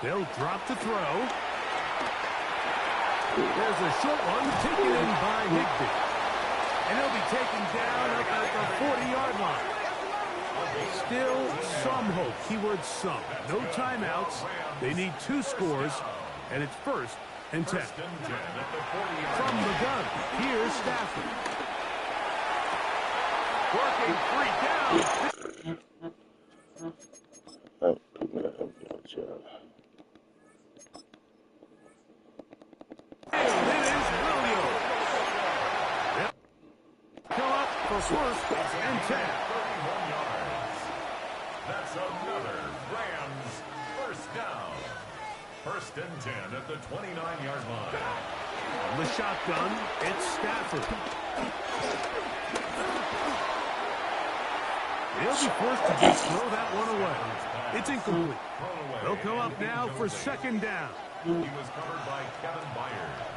They'll drop to throw. There's a short one taken in by Higbee. And he'll be taken down up at the 40-yard line. Still some hope. Keyword some. No timeouts. They need 2 scores, and it's 1st and 10. From the gun, here's Stafford. Working 3 down. First and 10. 31 yards. That's another Rams first down. 1st and 10 at the 29-yard line. On the shotgun, it's Stafford. They'll be forced to just throw that one away. It's incomplete. They'll come up now for 2nd down. He was covered by Kevin Byard.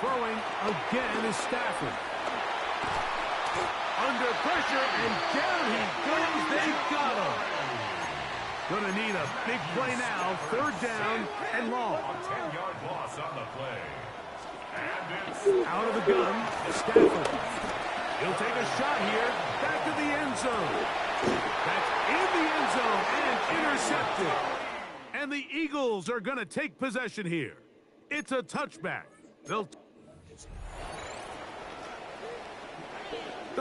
Throwing again is Stafford. Under pressure, and down he goes. They got him. Gonna need a big play now. 3rd down and long. A 10-yard loss on the play. And it's out of the gun. Stafford. He'll take a shot here. Back to the end zone. That's in the end zone and intercepted. And the Eagles are gonna take possession here. It's a touchback. They'll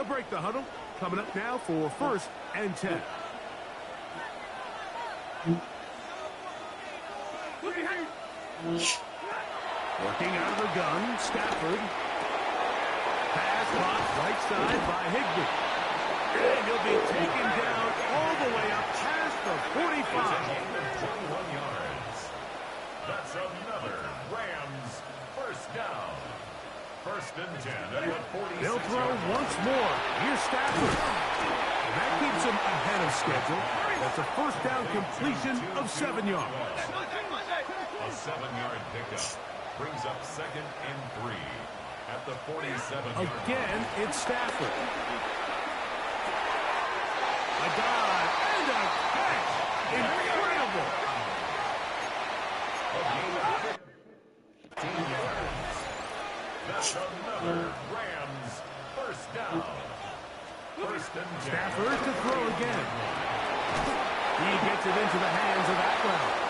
break the huddle. Coming up now for 1st and 10. Working out of the gun, Stafford. Pass caught right side by Higbee. And he'll be taken down all the way up past the 45. 21 yards. That's another Rams first down. 1st and 10 at the 46. They'll throw once more. Here's Stafford. And that keeps him ahead of schedule. That's a 1st down completion of 7 yards. A 7-yard pickup brings up 2nd and 3 at the 47-yard. Again, it's Stafford. A dive and a catch. Incredible. 15 yards. That's another Rams first down. 1st and 10. Stafford to throw again. He gets it into the hands of Atwell.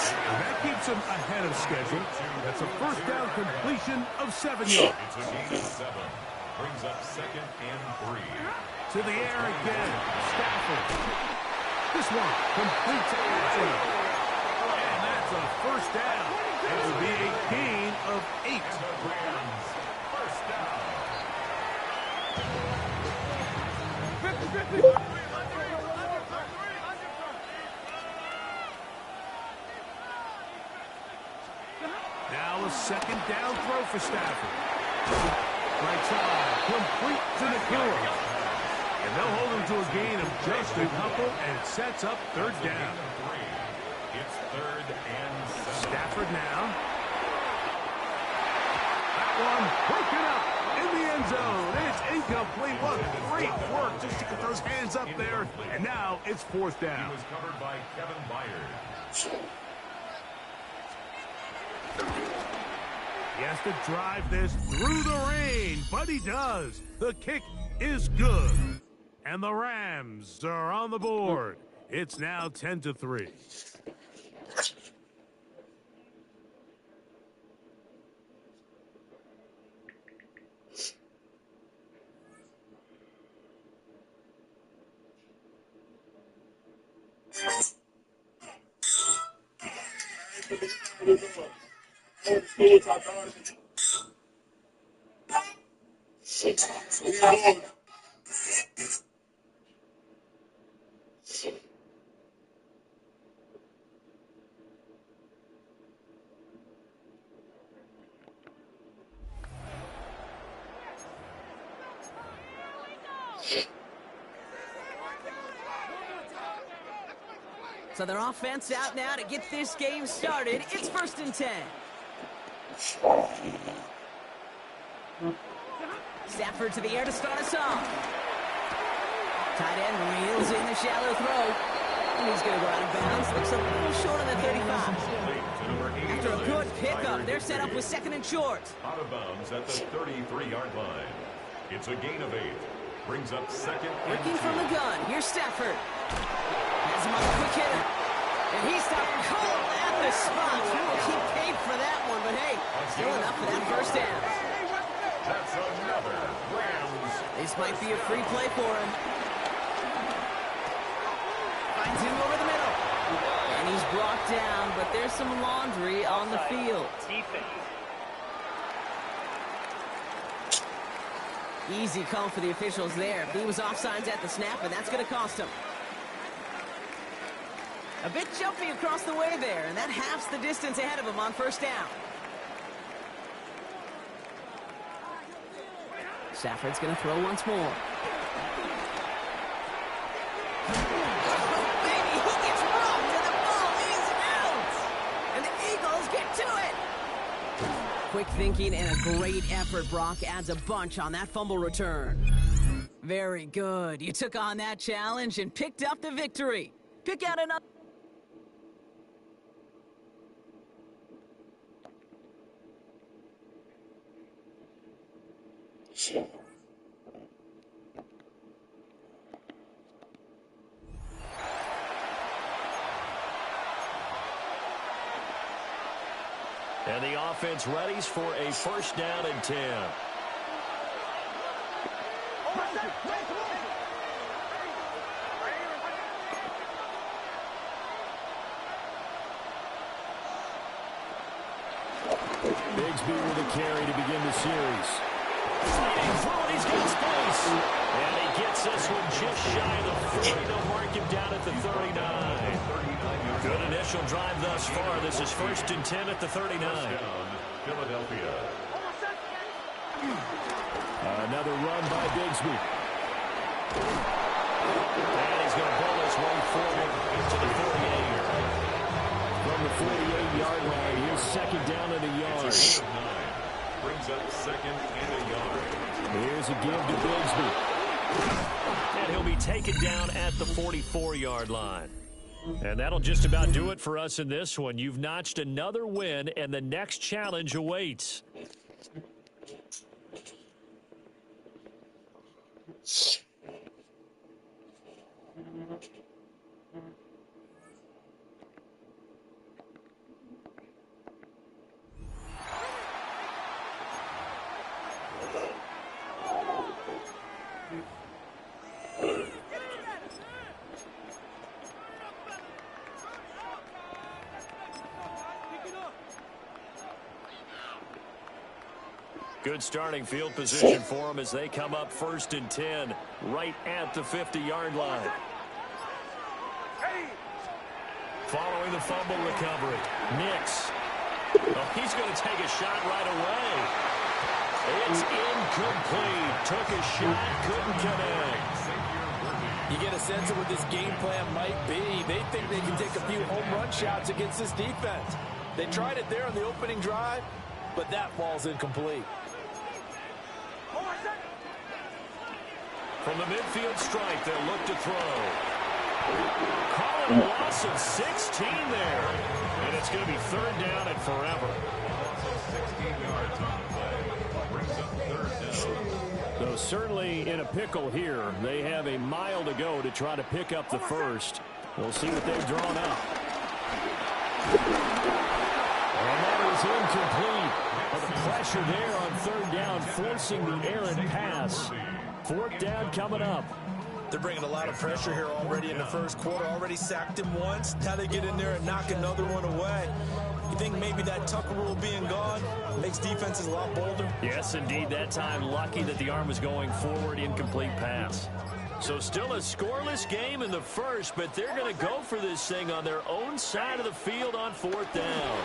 And that keeps him ahead of schedule. That's a 1st down completion of 7 yards. It's a gain of 7. Brings up 2nd and 3. To the air again. Stafford. This one complete to Atwell. And that's a 1st down. It will be a gain of 8. The Rams first down. Now a 2nd down throw for Stafford. Right side, complete to Nakua. And they'll hold him to a gain of just a couple, and it sets up 3rd down. It's 3rd and 7. Stafford now. That one broken up in the end zone. It's incomplete. What great work just to get those hands up there. And now it's 4th down. He was covered by Kevin Byard. He has to drive this through the rain, but he does. The kick is good. And the Rams are on the board. It's now 10-3. So their offense out now to get this game started. It's 1st and 10. Stafford to the air to start us off. Tight end reels in the shallow throw. And he's going to go out of bounds. Looks a little short on the 35. After a good pickup, they're set up with 2nd and short. Out of bounds at the 33-yard line. It's a gain of 8. Brings up 2nd and Working 2. from the gun. Here's Stafford. Has him on a quick hitter. And he's stopped cold at the spot. He paid for that one, but hey, still enough for that 1st down. That's another Rams. This might be a free play for him. Finds him over the middle. And he's brought down, but there's some laundry on the field. Easy call for the officials there. He was offsides at the snap, and that's going to cost him. A bit jumpy across the way there, and that halves the distance ahead of him on 1st down. Stafford's going to throw once more. Oh, baby, he gets rocked, and the ball is out! And the Eagles get to it! Quick thinking and a great effort. Brock adds a bunch on that fumble return. Very good. You took on that challenge and picked up the victory. Pick out another. And the offense readies for a 1st down and 10. Bigsby with a carry to begin the series. He's got space. And he gets this one just shy of the 40. They'll mark him down at the 39. Good initial drive thus far. This is 1st and 10 at the 39. Philadelphia. Another run by Bigsby. And he's going to pull his way forward to the 48. From the 48-yard line, here's 2nd down and a yard. Brings up 2nd and a yard. Here's a give to Bigsby. And he'll be taken down at the 44-yard line. And that'll just about do it for us in this one. You've notched another win, and the next challenge awaits. Good starting field position for them as they come up 1st and 10 right at the 50-yard line. Following the fumble recovery, Nix. Oh, he's going to take a shot right away. It's incomplete. Took a shot, couldn't connect. You get a sense of what this game plan might be. They think they can take a few home run shots against this defense. They tried it there on the opening drive, but that ball's incomplete. From the midfield strike, they'll look to throw. Calling a loss of 16 there. And it's going to be 3rd down and forever. 16 yards on the play. Brings up 3rd down. Though certainly in a pickle here. They have a mile to go to try to pick up the 1st. We'll see what they've drawn up. And that is incomplete. But the pressure there on 3rd down, forcing the errant pass. 4th down coming up. They're bringing a lot of pressure here already in the 1st quarter. Already sacked him once. Now they get in there and knock another one away. You think maybe that Tucker rule being gone makes defenses a lot bolder? Yes, indeed. That time, lucky that the arm was going forward. Incomplete pass. So still a scoreless game in the first, but they're going to go for this thing on their own side of the field on 4th down.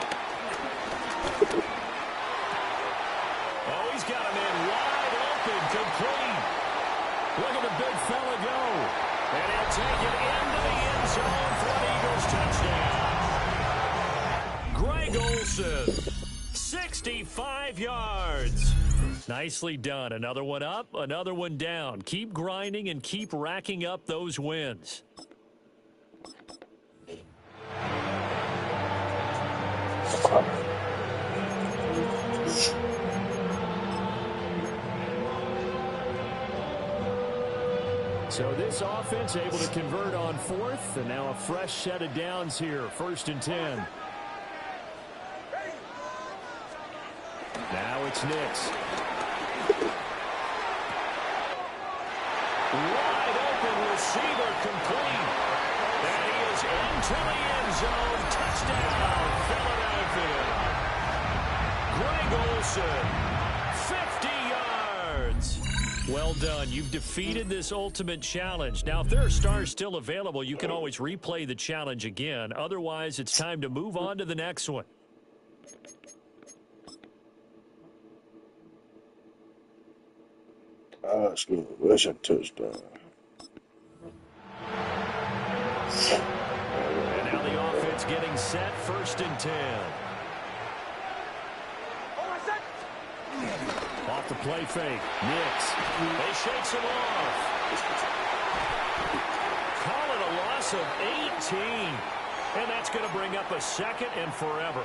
Oh, he's got a man wide open, complete. Look at the big fella go. And he'll take it into the end zone for an Eagles touchdown. Greg Olsen, 65 yards. Nicely done. Another one up, another one down. Keep grinding and keep racking up those wins. So this offense able to convert on 4th, and now a fresh set of downs here. 1st and 10. Now it's Nix. Wide open receiver, complete. And he is into the end zone. Touchdown, Philadelphia. Greg Olsen, 50 yards. Well done. You've defeated this ultimate challenge. Now, if there are stars still available, you can always replay the challenge again. Otherwise, it's time to move on to the next one. That's good. That's a touchdown. And now the offense getting set. 1st and 10. Off the play fake. Nix. They shakes him off. Call it a loss of 18. And that's going to bring up a 2nd and forever.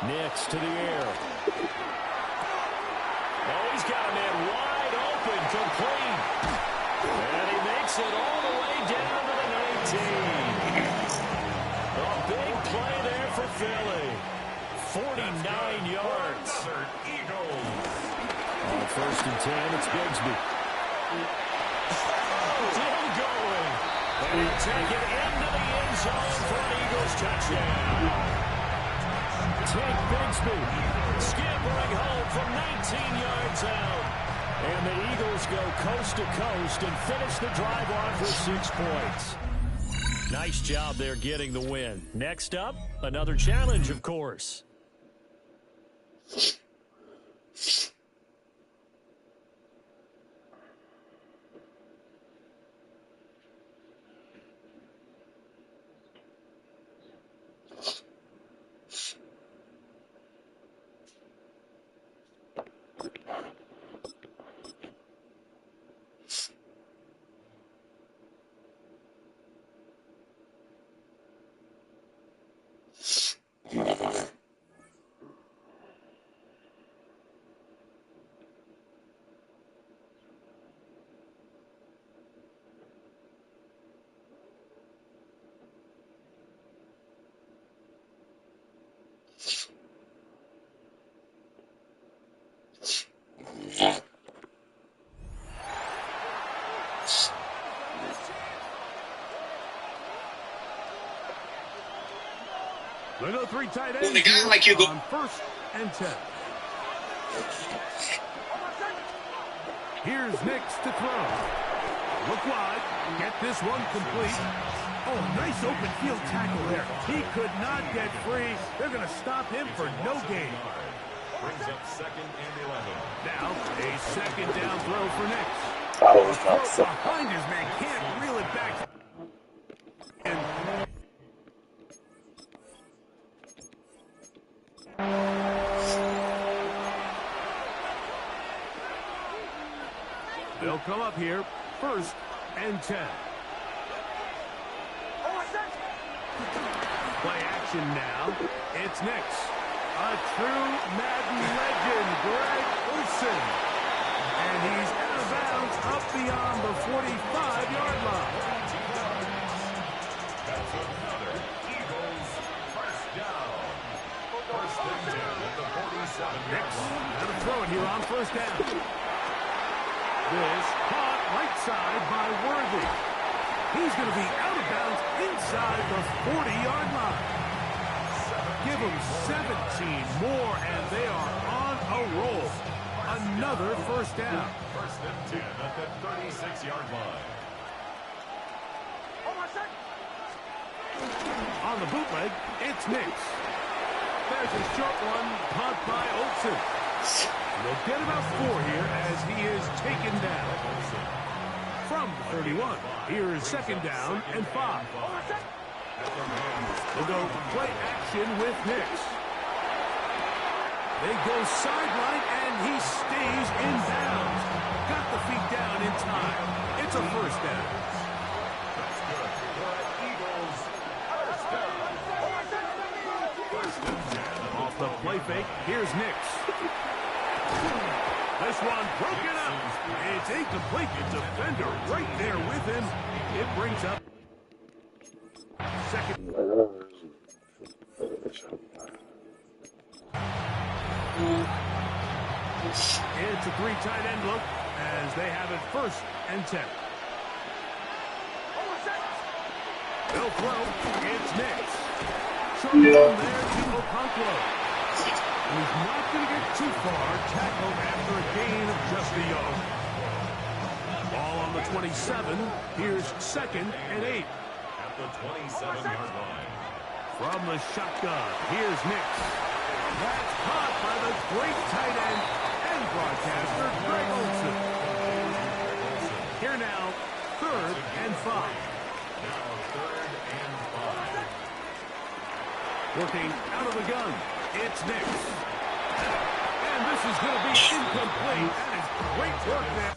Nix to the air. Oh, he's got a man wide open, complete. And he makes it all the way down to the 19. A big play there for Philly. 49 yards. On 1st and 10, it's Bigsby. Still going. And he'll take it into the end zone for an Eagles touchdown. Take Bigsby, scampering home from 19 yards out. And the Eagles go coast to coast and finish the drive off with 6 points. Nice job there getting the win. Next up, another challenge, of course. They go 3 tight ends on 1st and 10. Here's Nix to throw. Look wide. Get this one complete. Oh, nice open field tackle there. He could not get free. They're going to stop him for no gain. Brings up 2nd and 11. Now, a 2nd down throw for Nix. Oh, it's not so. Behind his man, can't reel it back. And they'll come up here, 1st and 10. Play action now. It's Nix. A true Madden legend, Greg Olsen. And he's out of bounds up beyond the 45-yard line. That's another Eagles 1st down. 1st and 10 at the 47-yard line. Going to throw it here on 1st down. This caught right side by Worthy. He's going to be out of bounds inside the 40-yard line. Give them 17 more, and they are on a roll. Another first down. First and 10 at the 36-yard line. On the bootleg, it's Nix. There's a short one, caught by Olsen. They'll get about 4 here as he is taken down. From the 31, here's second down and 5. They'll go play action with Nix. They go sideline, and he stays in bounds. Got the feet down in time. It's a first down. That's good for an Eagles first down. First and 10. Off the play fake, here's Nix. This one broken up. It's incomplete. The defender right there with him. It brings up second. It's a 3 tight end look as they have it first and 10. They'll throw. It's Nix. Short down there to Okonkwo. He's not going to get too far. Tackled after a gain of just a yard. Ball on the 27. Here's second and 8. At the 27-yard line. From the shotgun, here's Nix. That's caught by the great tight end and broadcaster, Greg Olsen. Here now, third and 5. Now third and 5. Working out of the gun, it's Nix. And this is going to be incomplete. That is great work there.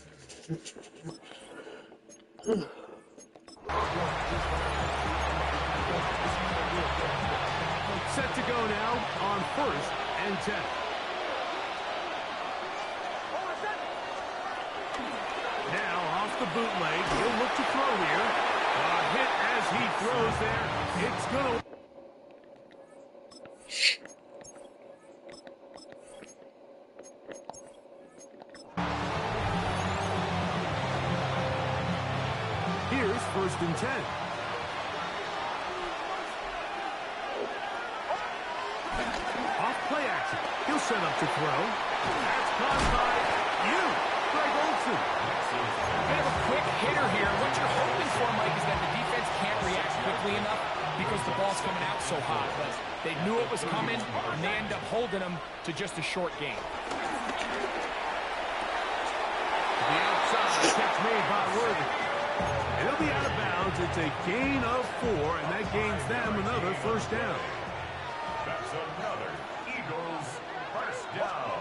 Set to go now on first and 10. Now off the bootleg, he'll look to throw here. A hit as he throws there. It's going to... Here's first and 10. Off play action. He'll set up to throw. That's caught by Greg Olsen. They have a quick hitter here. What you're hoping for, Mike, is that the defense can't react quickly enough because the ball's coming out so hot. But they knew it was coming, and they end up holding them to just a short game. The outside catch made by Worthy. And he'll be out of bounds. It's a gain of 4, and that gains them another first down. That's another Eagles first down.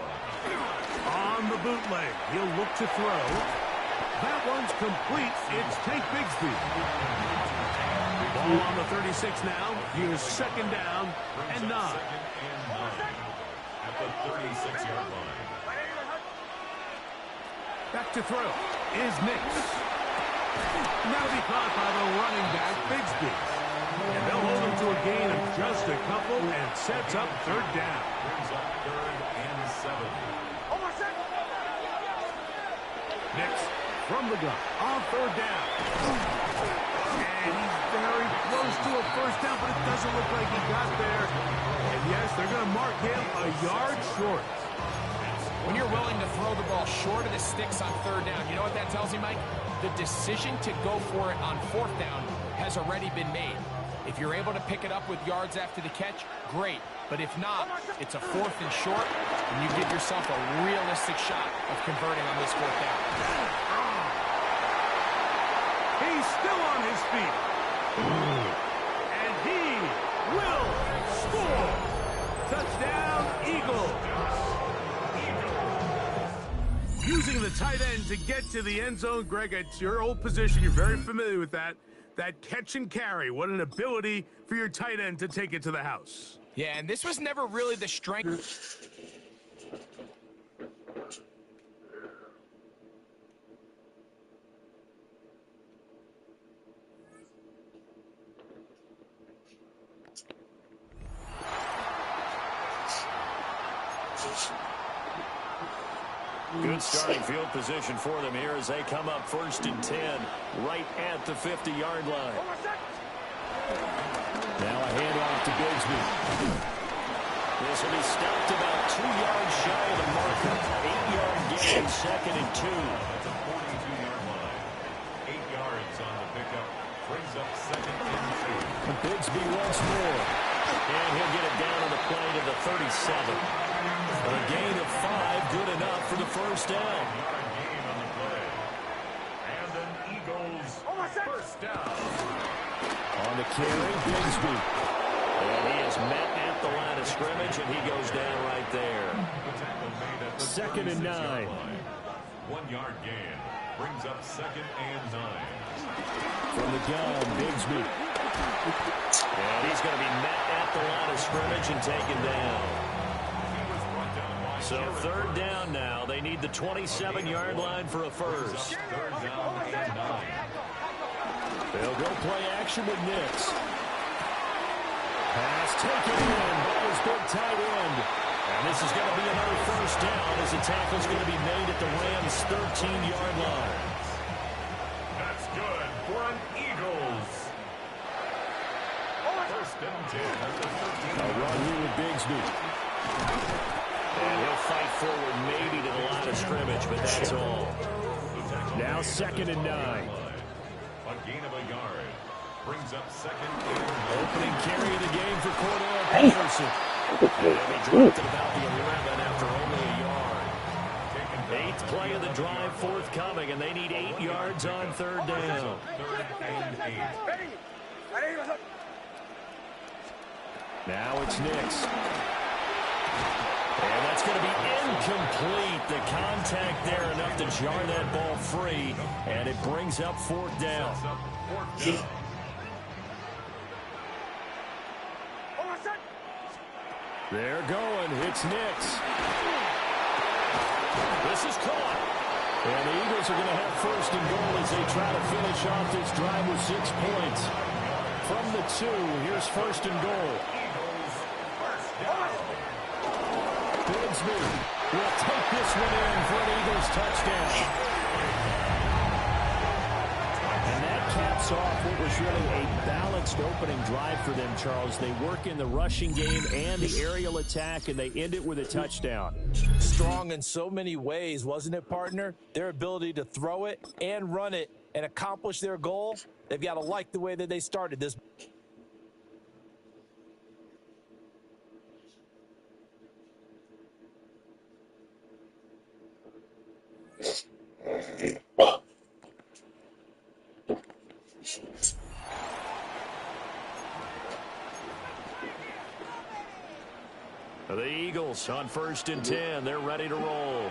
On the bootleg, he'll look to throw. That one's complete. It's Tank Bigsby. Ball on the 36 now. Here's second down and 9. Second and 9 at the 36-yard line. Back to throw is Nix. That'll be caught by the running back, Bigsby. And they'll hold him to a gain of just a couple and sets up third down. Brings up third and 7. Nix from the gun on third down. And he's very close to a first down, but it doesn't look like he got there. And yes, they're going to mark him a yard short. When you're willing to throw the ball short of the sticks on third down, you know what that tells you, Mike? The decision to go for it on fourth down has already been made. If you're able to pick it up with yards after the catch, great. But if not, it's a fourth and short, and you give yourself a realistic shot of converting on this fourth down. He's still on his feet. And he will score. Touchdown, Eagles. Using the tight end to get to the end zone, Greg, it's your old position. You're very familiar with that. That catch and carry. What an ability for your tight end to take it to the house. Yeah, and this was never really the strength. Good starting field position for them here as they come up 1st and 10 right at the 50-yard line. Now a handoff to Bigsby. This will be stopped about 2 yards shy of the marker. 8-yard gain, 2nd and 2. That's a 42-yard line. 8 yards on the pickup. Brings up 2nd and 2. Bigsby once more. And he'll get it down on the play to the 37. A gain of 5, good enough for the first down. Gain on the play. And an Eagles first down. On the carry, Bigsby. And he is met at the line of scrimmage, and he goes down right there. The tackle made at the 2nd and 9. 1-yard gain. Brings up 2nd and 9. From the gun, Bigsby. And he's going to be met at the line of scrimmage and taken down. So 3rd down now. They need the 27-yard line for a first. 3rd down and 9. They'll go play action with Nix. Pass taken in by his big tight end. And this is going to be another first down as the tackle's going to be made at the Rams' 13-yard line. That's good for an Eagles. 1st and 10 at the 13. A run here with Bigsby. And he'll fight forward maybe to the line of scrimmage, but that's all. Now 2nd and 9. A gain of a yard. Brings up 2nd and 9. Opening carry of the game for Cordell Patterson. And he dropped at about the 11 after only a yard. 8th play of the drive forthcoming, and they need 8 yards on 3rd down. 3rd and 8. Now it's Nix. And that's going to be incomplete. The contact there enough to jar that ball free, and it brings up 4th down. They're going. It's Nix. This is caught. And the Eagles are going to have 1st and goal as they try to finish off this drive with 6 points. From the 2, here's 1st and goal. Bigsby will take this one in for an Eagles touchdown. And that caps off what was really a balanced opening drive for them, Charles. They work in the rushing game and the aerial attack, and they end it with a touchdown. Strong in so many ways, wasn't it, partner? Their ability to throw it and run it and accomplish their goal, they've got to like the way that they started this. The Eagles on 1st and 10. They're ready to roll.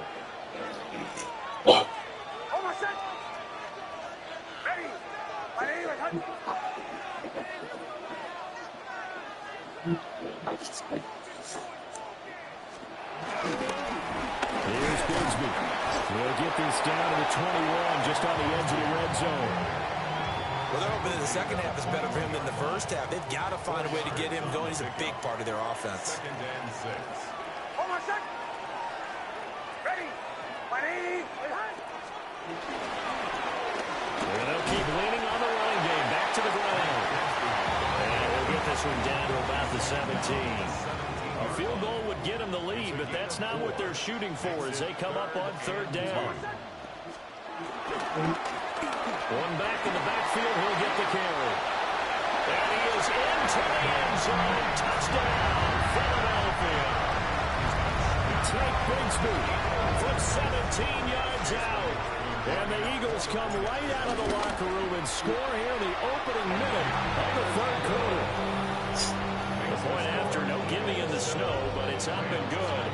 Here's Bigsby. We'll get this down to the 21, just on the edge of the red zone. Well, they're hoping that the second half is better for him than the first half. They've got to find a way to get him going. He's a big part of their offense. 2nd and 6. And they'll keep leaning on the running game. Back to the ground. And they'll get this one down to about the 17. A field goal would get them the lead, but that's not what they're shooting for as they come up on 3rd down. One back in the backfield, he'll get the carry. And he is into the end zone. Touchdown, Philadelphia. Take Bigsby From 17 yards out. And the Eagles come right out of the locker room and score here in the opening minute of the 3rd quarter. The point after, no gimme in the snow, but it's up and good.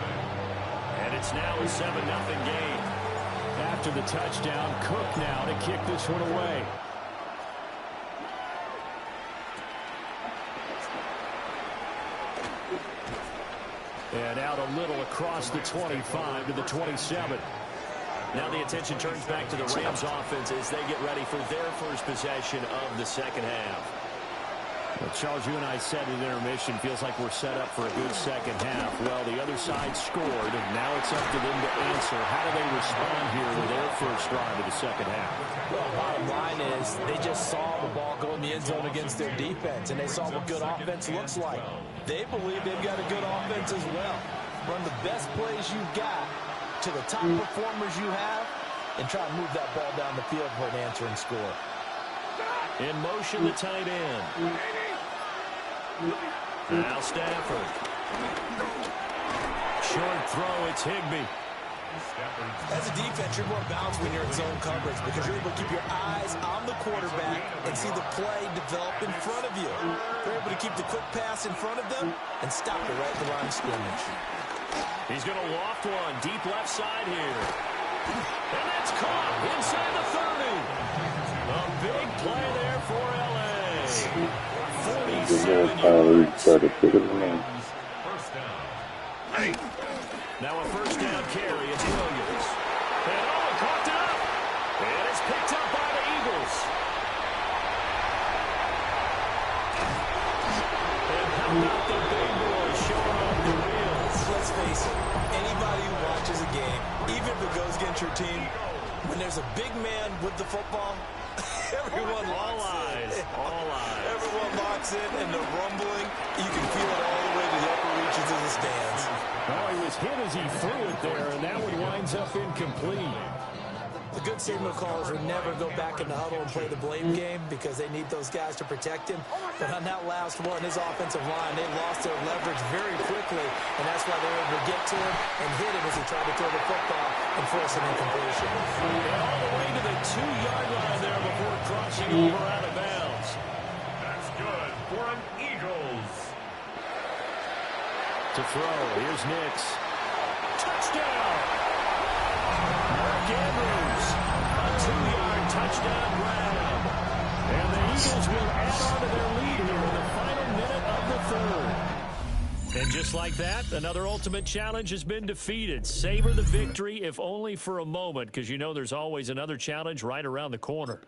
And it's now a 7-0 game. after the touchdown. Cook now to kick this one away. And out a little across the 25 to the 27. Now the attention turns back to the Rams offense as they get ready for their first possession of the second half. Well, Charles, you and I said in intermission, feels like we're set up for a good second half. Well, the other side scored, and now it's up to them to answer. How do they respond here with their first drive of the second half? Well, bottom line is they just saw the ball go in the end zone against their defense, and they saw what good offense looks like. They believe they've got a good offense as well. Run the best plays you've got to the top performers you have, and try to move that ball down the field for an answering score. In motion, the tight end. Now Stafford. Short throw, it's Higbee. As a defense, you're more balanced when you're in zone coverage because you're able to keep your eyes on the quarterback and see the play develop in front of you. You're able to keep the quick pass in front of them and stop it right at the line of scrimmage. He's going to loft one, deep left side here. And that's caught inside the 30. A big play there for L.A. 47 yards. Now a first down carry. It's Williams. And caught up. And it's picked up by the Eagles. And how about the big boys showing off the wheels? Let's face it, anybody who watches a game, even if it goes against your team, when there's a big man with the football, everyone locks in. All eyes. Everyone locks in, and the rumbling, you can feel it all the way to the upper reaches of the stands. Oh, he was hit as he threw it there, and that one winds up incomplete. The good signal callers would never go back in the huddle and play the blame game because they need those guys to protect him. But on that last one, his offensive line, they lost their leverage very quickly, and that's why they were able to get to him and hit him as he tried to throw the football and force an incompletion. And all the way to the 2-yard line there before crossing over out of bounds. That's good for an Eagles. To throw, here's Nix. Touchdown! Mark Andrews, a 2-yard touchdown grab. And the Eagles will add on to their lead here in the final minute of the third. And just like that, another ultimate challenge has been defeated. Savor the victory, if only for a moment, because you know there's always another challenge right around the corner.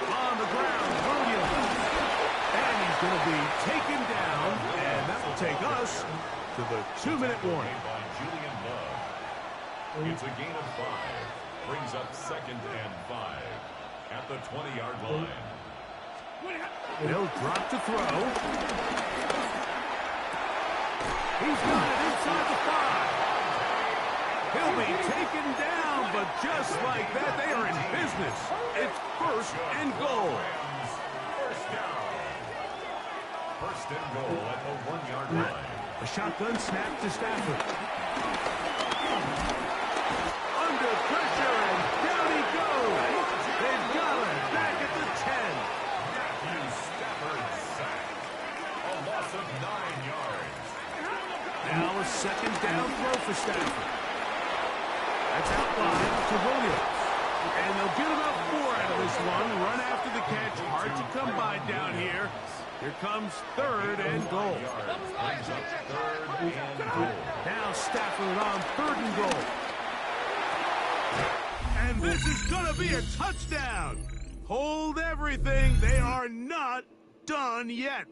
On the ground, Williams. And he's going to be taken down, and that will take us to the 2-minute warning. By Julian Love. It's a gain of 5. Brings up 2nd and 5 at the 20-yard line. He'll drop to throw. He's got it inside the 5. He'll be taken down, but just like that, they are in business. It's 1st and goal. First down. 1st and goal at the 1-yard line. A shotgun snap to Stafford. Under pressure, and down he goes. They've got him back at the 10. Matthew Stafford sacked. A loss of 9 yards. Now a 2nd down throw for Stafford. That's outlined to Williams. And they'll get about 4 out of this one. Run after the catch. Hard to come by down here. Here comes 3rd and goal. Brings up 3rd and goal. Now Stafford on 3rd and goal. And this is going to be a touchdown. Hold everything. They are not done yet.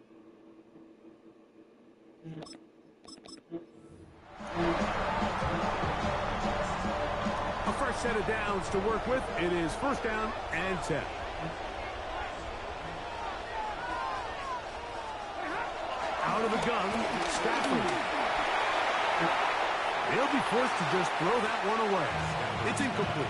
A fresh set of downs to work with. It is 1st down and 10. Out of the gun, Stafford. He'll be forced to just throw that one away. It's incomplete.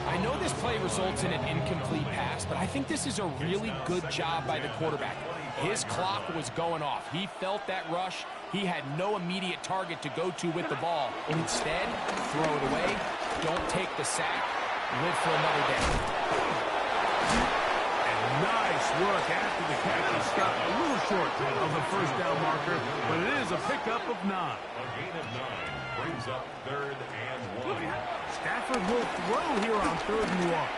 I know this play results in an incomplete pass, but I think this is a really good job by the quarterback. His clock was going off. He felt that rush. He had no immediate target to go to with the ball. Instead, throw it away. Don't take the sack. Live for another day. And nice work after the catch. He stopped a little short of the first down marker, but it is a pickup of 9. A gain of 9 brings up 3rd and 1. Stafford will throw here on 3rd and 1.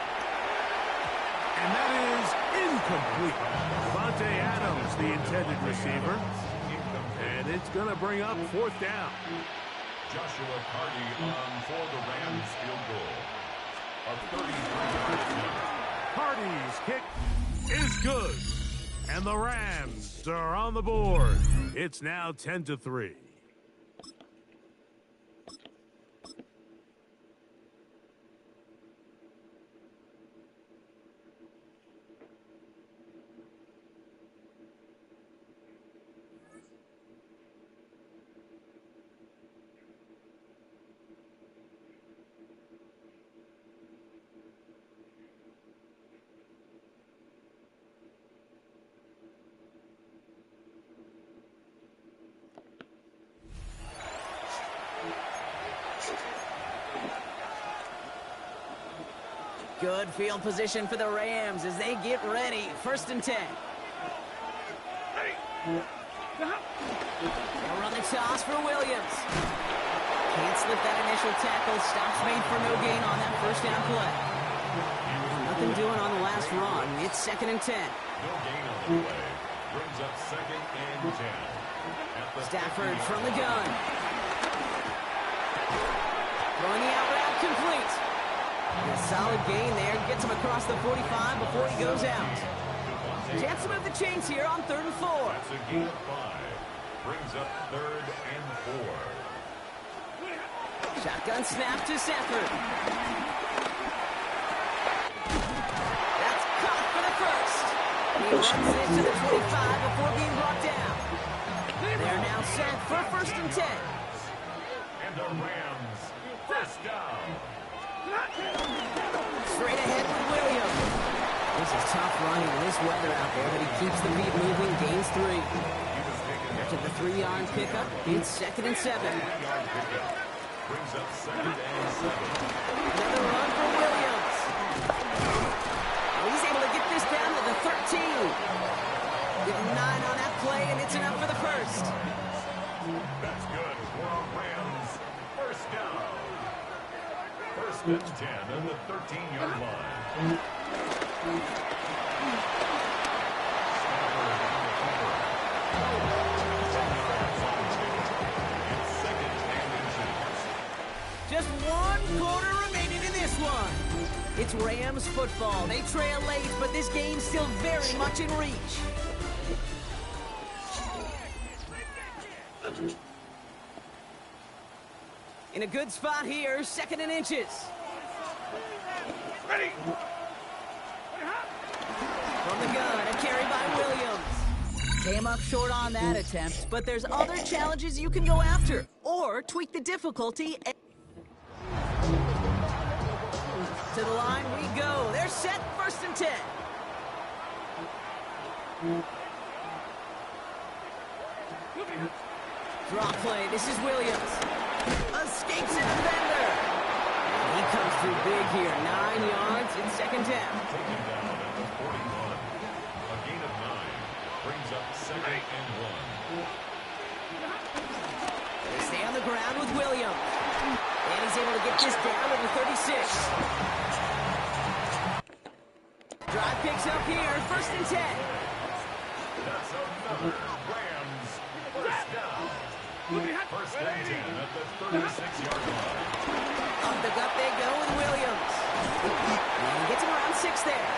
And that is incomplete. Devontae Adams, the intended receiver. And it's going to bring up 4th down. Joshua Carty on for the Rams field goal. A 33-yard attempt. Carty's kick is good. And the Rams are on the board. It's now 10-3. Good field position for the Rams as they get ready. 1st and 10. They'll run the toss for Williams. Can't slip that initial tackle. Stops made for no gain on that 1st down play. Nothing doing on the last run. It's 2nd and 10. No gain on the play. Brings up 2nd and 10. Stafford from the gun. Throwing the out route complete. A solid gain there. Gets him across the 45 before he goes out. Chance to move the chains here on 3rd and 4. That's a gain of 5. Brings up 3rd and 4. Shotgun snap to Stafford. That's caught for the 1st. He runs it to the 25 before being brought down. They're now set for 1st and 10. And the Rams, 1st down. Straight ahead with Williams. This is tough running in this weather out there, but he keeps the feet moving, gains 3. After the 3-yard pickup, it's 2nd and 7. Brings up 2nd and 7. Another run for Williams. He's able to get this down to the 13. Give him 9 on that play, and it's enough for the 1st. That's good for our Rams. 1st down. 1st and 10 on the 13-yard line. Just 1 quarter remaining in this one. It's Rams football. They trail late, but this game's still very much in reach. In a good spot here, 2nd and inches. Ready. From the gun, a carry by Williams. Came up short on that attempt, but there's other challenges you can go after. Or tweak the difficulty. To the line we go. They're set, 1st and 10. Draw play, this is Williams. Escapes a defender. He comes through big here. 9 yards in 2nd down. Taken down at the 41. A gain of 9. Brings up 2nd and 1. They stay on the ground with Williams. And he's able to get this down to the 36. Drive picks up here, 1st and 10. That's another Rams 1st down. 1st and 10 at the 36-yard line. Up the gut they go with Williams. And he gets him around 6 there.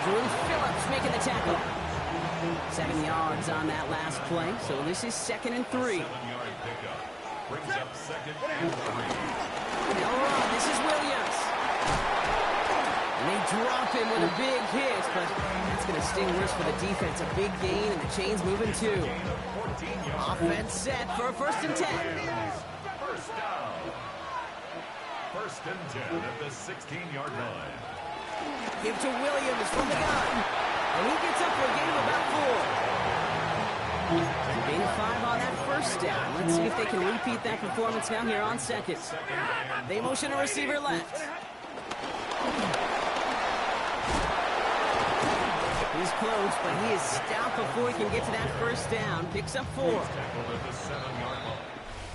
Drew Phillips making the tackle. 7 yards on that last play, so this is 2nd and 3. 7-yard pickup. Brings up 2nd and 3. They'll run, this is Williams. And they drop him with a big hit, but that's going to sting worse for the defense. A big gain, and the chain's moving too. Offense set for 1st and 10. 1st down. 1st and 10 at the 16-yard line. Give to Williams from the gun. And he gets up for a gain of about 4. Gain 5 on that first down. Let's see if they can repeat that performance now here on second. They motion a receiver left. He's close, but he is stout before he can get to that first down. Picks up 4.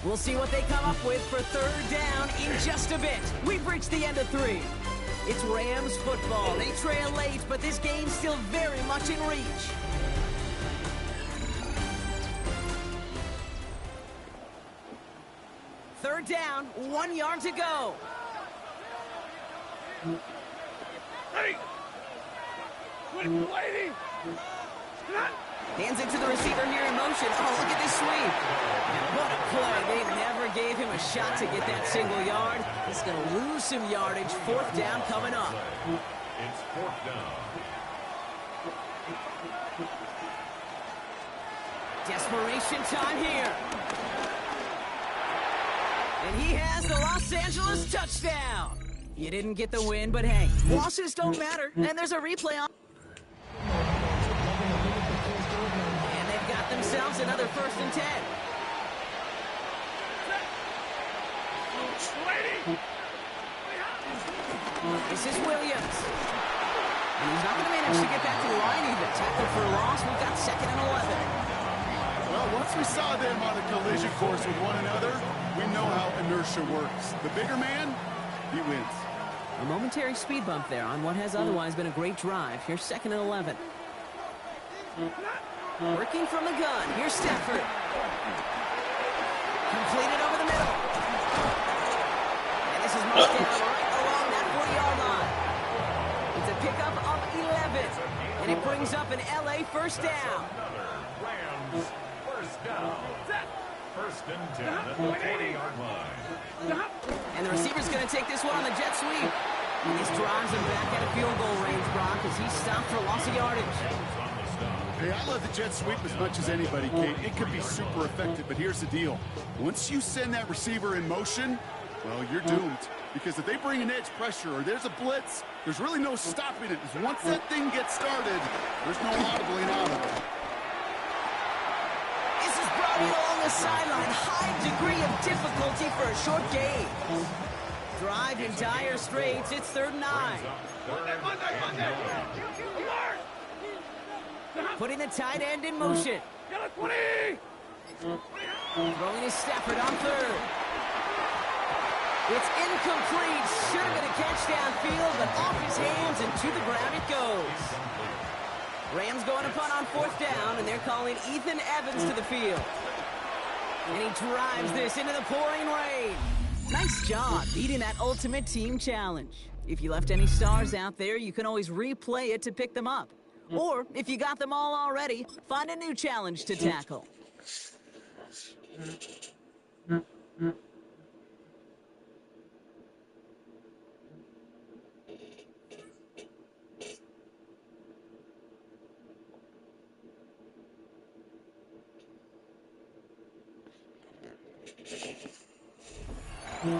We'll see what they come up with for third down in just a bit. We've reached the end of 3. It's Rams football. They trail late, but this game's still very much in reach. Third down, 1 yard to go. Hey! Lady! Hands it to the receiver here in motion. Oh, look at this sweep. And what a play. They never gave him a shot to get that single yard. He's going to lose some yardage. Fourth down coming up. It's fourth down. Desperation time here. And he has the Los Angeles touchdown. You didn't get the win, but hey, losses don't matter. And there's a replay on. And they've got themselves another 1st and 10. This is Williams. And he's not going to manage to get back to the line either. Tackle for a loss. We've got 2nd and 11. Well, once we saw them on a collision course with one another, we know how inertia works. The bigger man, he wins. A momentary speed bump there on what has otherwise been a great drive. Here's 2nd and 11. Working from the gun. Here's Stafford. Completed over the middle. And this is marked down right along that 40-yard line. It's a pickup of 11. And it brings up an LA first down. Rams first down. First and 10 at the 20-yard line. And the receiver's going to take this one on the jet sweep. And this drives him back at a field goal range, Brock, as he stopped for loss of yardage. Hey, I love the jet sweep as much as anybody, Kate. It can be super effective, but here's the deal. Once you send that receiver in motion, well, you're doomed. Because if they bring an edge pressure or there's a blitz, there's really no stopping it. Because once that thing gets started, there's no audibling out of it. This is Brody along the sideline. High degree of difficulty for a short gain. Drive in dire straits. It's 3rd and 9. Putting the tight end in motion. Throwing his Stafford on 3rd. It's incomplete. Should have been a catch downfield, but off his hands and to the ground it goes. Rams going to punt on 4th down, and they're calling Ethan Evans to the field. And he drives this into the pouring rain. Nice job beating that ultimate team challenge. If you left any stars out there, you can always replay it to pick them up. Or, if you got them all already, find a new challenge to tackle. Here's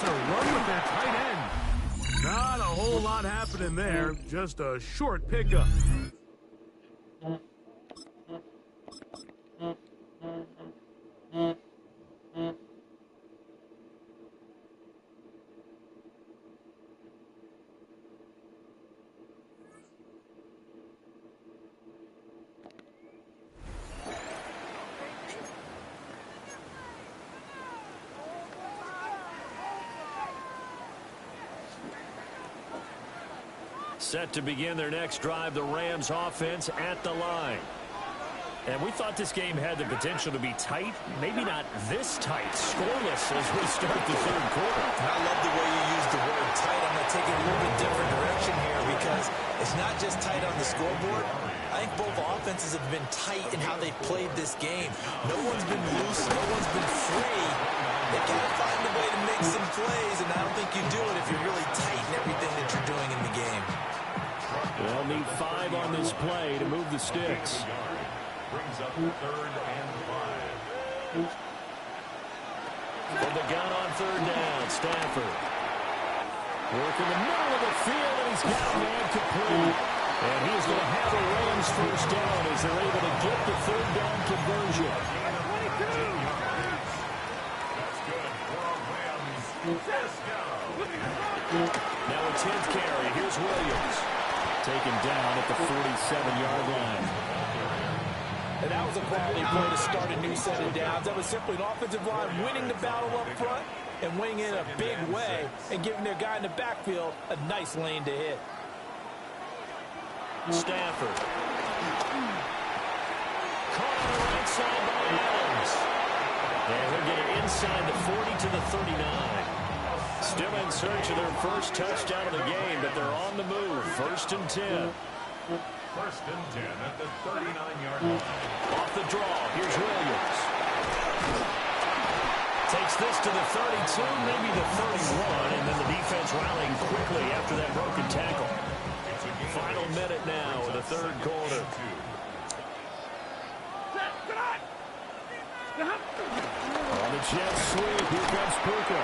a run with that tight end. Not a whole lot happening there. Just a short pickup. Set to begin their next drive, the Rams offense at the line. And we thought this game had the potential to be tight, maybe not this tight, scoreless as we start the 3rd quarter. I love the way you use the word tight. I'm going to take it a little bit different direction here because it's not just tight on the scoreboard. I think both offenses have been tight in how they've played this game. No one's been loose. No one's been free. They've got to find a way to make some plays, and I don't think you do it if you're really tight in everything that you're doing in the game. They'll need 5 on this play to move the sticks. brings up 3rd and 5. From the gun on 3rd down, Stafford. Working the middle of the field, and he's got a man complete. And he's going to have the Rams first down as they're able to get the 3rd down conversion. That's good for a Rams first down. Now a 10th carry. Here's Williams. Taken down at the 47-yard line. And that was a quality play to start a new set of downs. That was simply an offensive line winning the battle up front and winning in a big way and giving their guy in the backfield a nice lane to hit. Stafford. Caught on the right side by Adams. And he'll get it inside the 40 to the 39. Still in search of their first touchdown of the game, but they're on the move. 1st and 10. 1st and 10 at the 39-yard line. Off the draw, here's Williams. Takes this to the 32, maybe the 31, and then the defense rallying quickly after that broken tackle. Final minute now of the 3rd quarter. On the jet sweep, here comes Puka.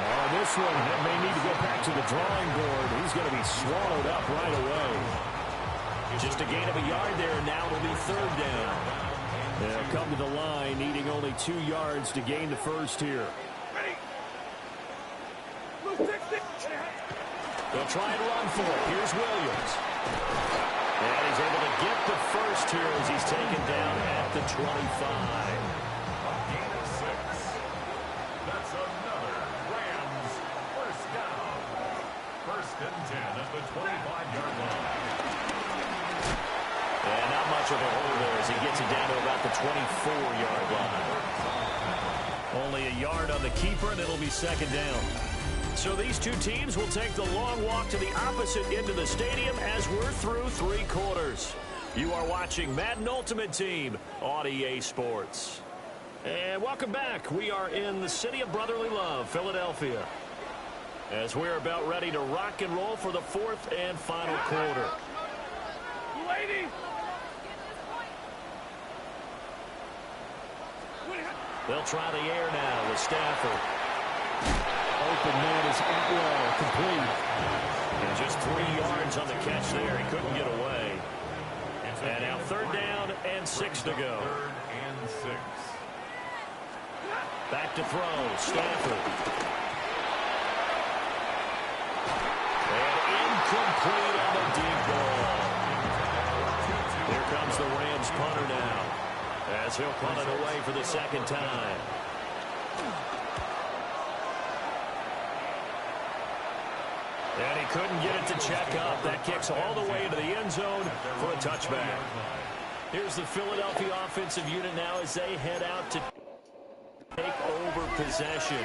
Oh, this one may need to go back to the drawing board. He's going to be swallowed up right away. Just a gain of a yard there, and now it'll be 3rd down. They'll come to the line, needing only 2 yards to gain the first here. They'll try and run for it. Here's Williams. And he's able to get the first here as he's taken down at the 25. A gain of 6. That's another Rams first down. 1st and 10 at the 25-yard line. And not much of a hole there as he gets it down to about the 24-yard line. Only a yard on the keeper, and it'll be 2nd down. So these two teams will take the long walk to the opposite end of the stadium as we're through 3 quarters. You are watching Madden Ultimate Team on EA Sports. And welcome back. We are in the city of brotherly love, Philadelphia, as we're about ready to rock and roll for the 4th and final quarter. They'll try the air now with Stafford. Open man is Atwell, complete. And just 3 yards on the catch there. He couldn't get away. And now 3rd down and 6 to go. 3rd and 6. Back to throw, Stafford. And incomplete on the deep ball. Here comes the Rams punter now, as he'll punt it away for the 2nd time. And he couldn't get it to check up. That kicks all the way into the end zone for a touchback. Here's the Philadelphia offensive unit now as they head out to take over possession.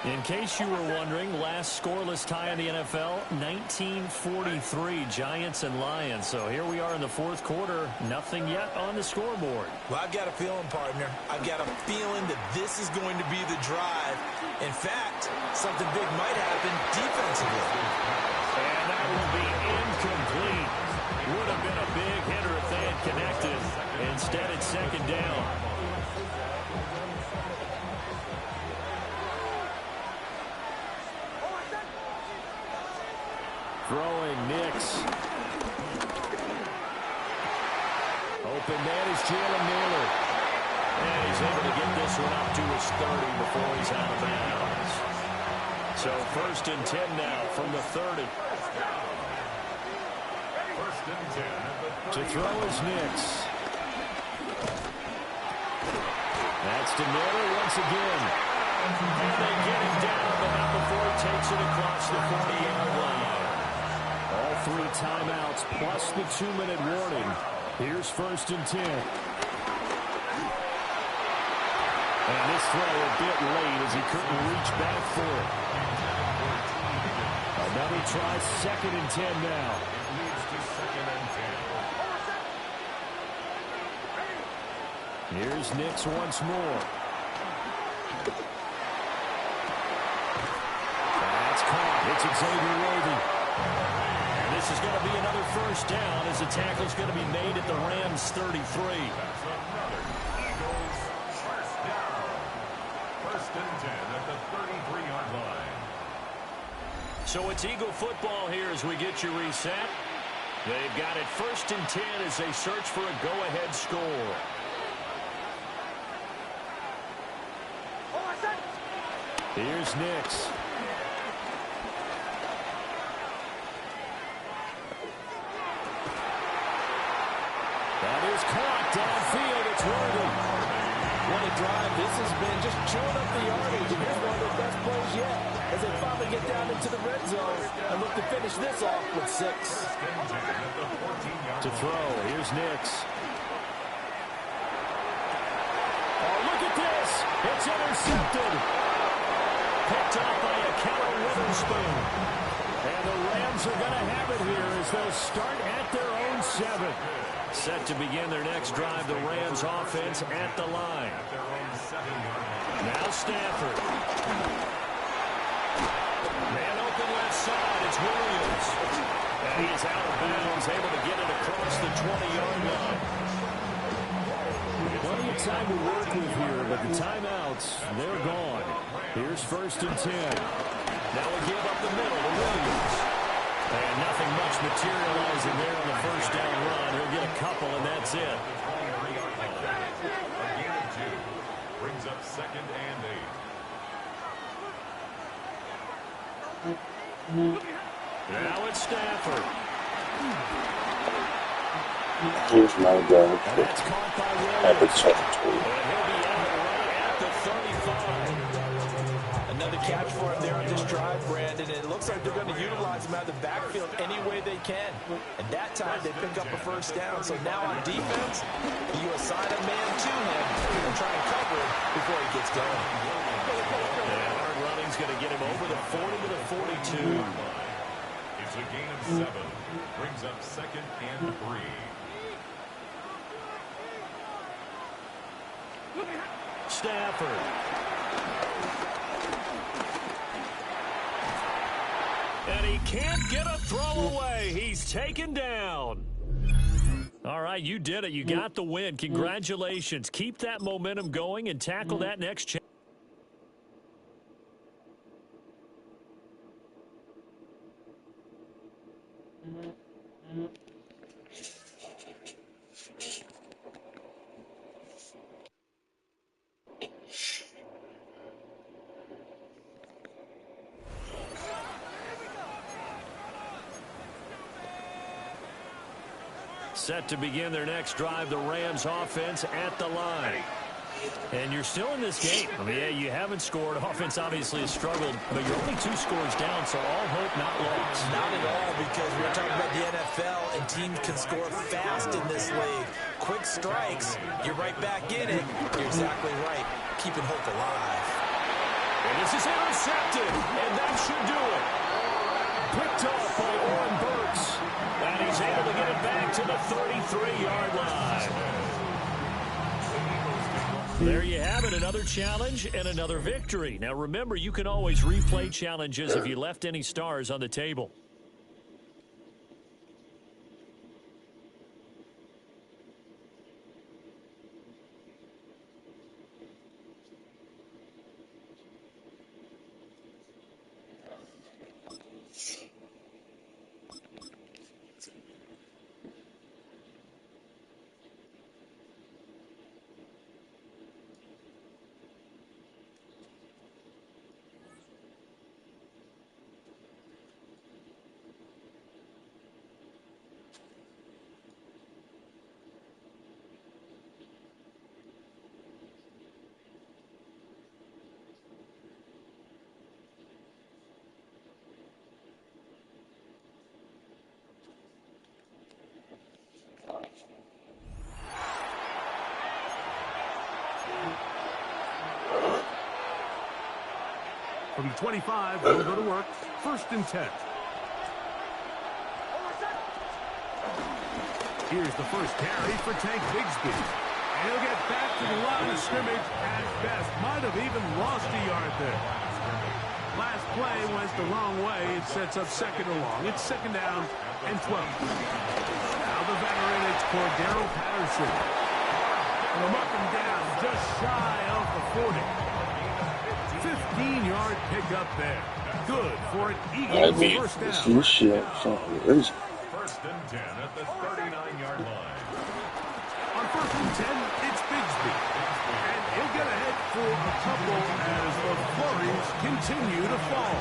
In case you were wondering, last scoreless tie in the NFL, 1943, Giants and Lions. So here we are in the 4th quarter, nothing yet on the scoreboard. Well, I've got a feeling, partner. I've got a feeling that this is going to be the drive. In fact, something big might happen defensively. And that will be incomplete. Would have been a big hitter if they had connected. Instead, it's 2nd down. Throwing Nix. Open man is Jalen Naylor. And he's able to get this one up to his 30 before he's out of bounds. So 1st and 10 now from the 30. 1st and 10. To throw is Nix. That's to Naylor once again. And they get him down, but not before he takes it across the 40-yard line. All 3 timeouts plus the 2-minute warning. Here's 1st and 10. And this throw a bit late as he couldn't reach back for it. Another try, 2nd and 10 now. It leads to 2nd and 10. Here's Nix once more. That's caught. It's Xavier Worthy. And this this is going to be another first down as the tackle's going to be made at the Rams' 33. That's another Eagles first down. First and 10 at the 33-yard line. So it's Eagle football here as we get you reset. They've got it first and 10 as they search for a go-ahead score. Here's Nix. That is caught downfield. It's Worthy. What a drive. This has been just chewing up the yardage. And here's one of their best plays yet as they finally get down into the red zone and look to finish this off with 6. To throw. Here's Nix. Oh, look at this. It's intercepted. Picked up by a Keller Witherspoon. And the Rams are going to have it here as they'll start at their own 7. Set to begin their next drive, the Rams offense at the line. Now Stafford. Man open left side, it's Williams. And he is out of bounds, able to get it across the 20-yard line. Plenty of time to work with here, but the timeouts, they're gone. Here's first and 10. Now we give up the middle to Williams. And nothing much materializing there on the first down run. He'll get a couple, and that's it. A gain of 2. Brings up second and 8. Now it's Stafford. Here's my guy. And that's caught by Epic Williams. territory. And he'll be out right at the 35. Another catch for him there on this drive, Brandon. It looks like they're going to utilize him out of the backfield any way they can. And that time they pick up a first down. So now on defense, you assign a man to him and try and cover it before he gets going. And hard running's going to get him over the 40 to the 42. It's a gain of 7. Brings up second and 3. Stafford. And he can't get a throw away. He's taken down. All right, you did it. You got the win. Congratulations. Keep that momentum going and tackle that next challenge. Set to begin their next drive, the Rams offense at the line. And you're still in this game. I mean, yeah, you haven't scored. Offense obviously has struggled, but you're only 2 scores down, so all hope not lost. Not at all, because we're talking about the NFL, and teams can score fast in this league. Quick strikes, you're right back in it. You're exactly right. Keeping hope alive. And this is intercepted, and that should do it. Picked up by Oren Burks. And he's able to get it back to the 33-yard line. There you have it, another challenge and another victory. Now remember, you can always replay challenges if you left any stars on the table. From 25, they'll go to work. First and 10. Here's the first carry for Tank Bigsby. And he'll get back to the line of scrimmage at best. Might have even lost a yard there. Last play went the wrong way. It sets up second and long. It's second down and 12. Now the veteran, it's Cordero Patterson. And they'll mark him down just shy of the 40. 15-yard pickup there. Good for an Eagles first down. First and 10 at the 39-yard line. On first and 10, it's Bigsby. And he'll get ahead for a couple as the flurries continue to fall.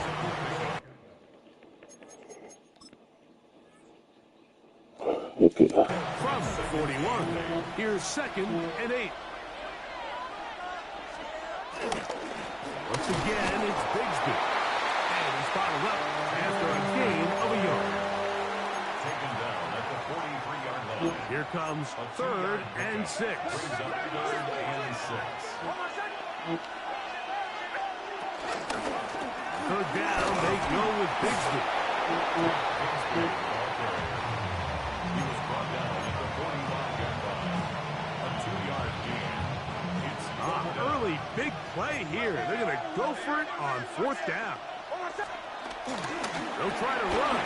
From the 41, here's second and 8. Once again, it's Bigsby. And he's bottled up after a gain of a yard. Taken down at the 43-yard line. Here comes third and 6. Brings up third and 6. Third down, they go with Bigsby. He was brought down at the 45-yard line. A 2-yard gain. It's Early big play here. They're going to go for it on fourth down. They'll try to run.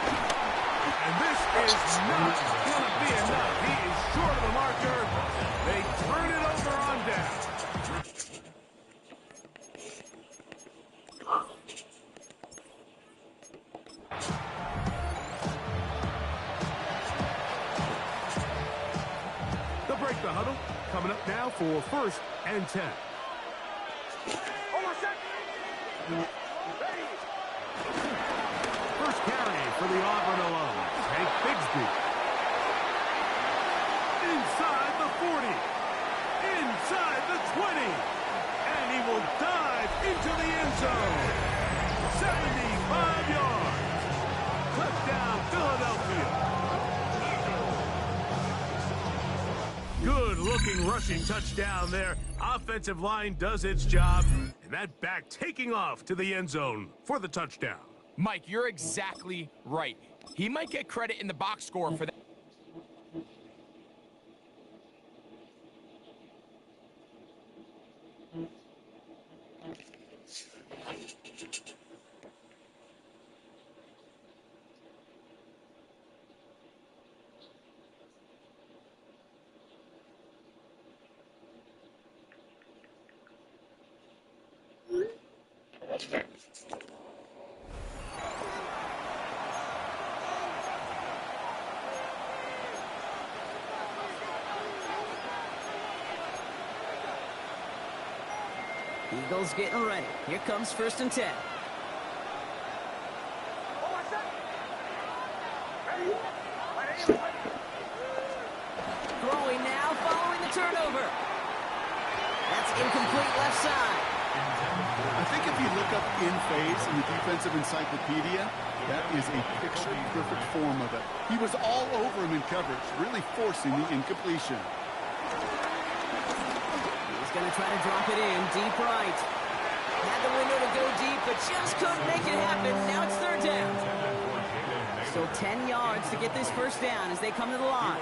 And this is not going to be enough. He is short of the marker. They turn it over on down. They'll break the huddle. Coming up now for first and 10. First carry for the Auburn alum, Hank Bigsby. Inside the 40. Inside the 20. And he will dive into the end zone. 75 yards. Touchdown, Philadelphia. Good-looking rushing touchdown there. Offensive line does its job. And that back taking off to the end zone for the touchdown. Mike, you're exactly right. He might get credit in the box score for that. Eagles getting ready. Here comes first and 10. Throwing now, following the turnover. That's incomplete left side. I think if you look up in phase in the defensive encyclopedia, that is a picture-perfect form of it. He was all over him in coverage, really forcing the incompletion. He's going to try to drop it in, deep right. Had the window to go deep, but just couldn't make it happen. Now it's third down. Still 10 yards to get this first down as they come to the line.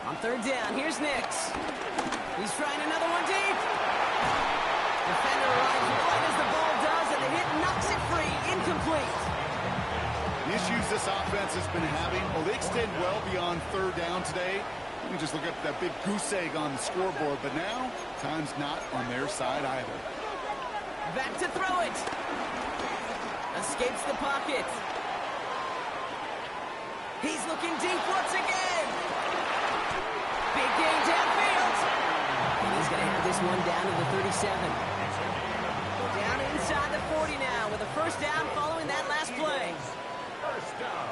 On third down, here's Nix. He's trying another one deep. Defender arrives right as the ball does, and the hit knocks it free. Incomplete. The issues this offense has been having, well, they extend well beyond third down today. You can just look up that big goose egg on the scoreboard, but now, time's not on their side either. Back to throw it. Escapes the pocket. He's looking deep once again. Big gain downfield. And he's going to have this one down to the 37. Down inside the 40 now with a first down following that last play. First down.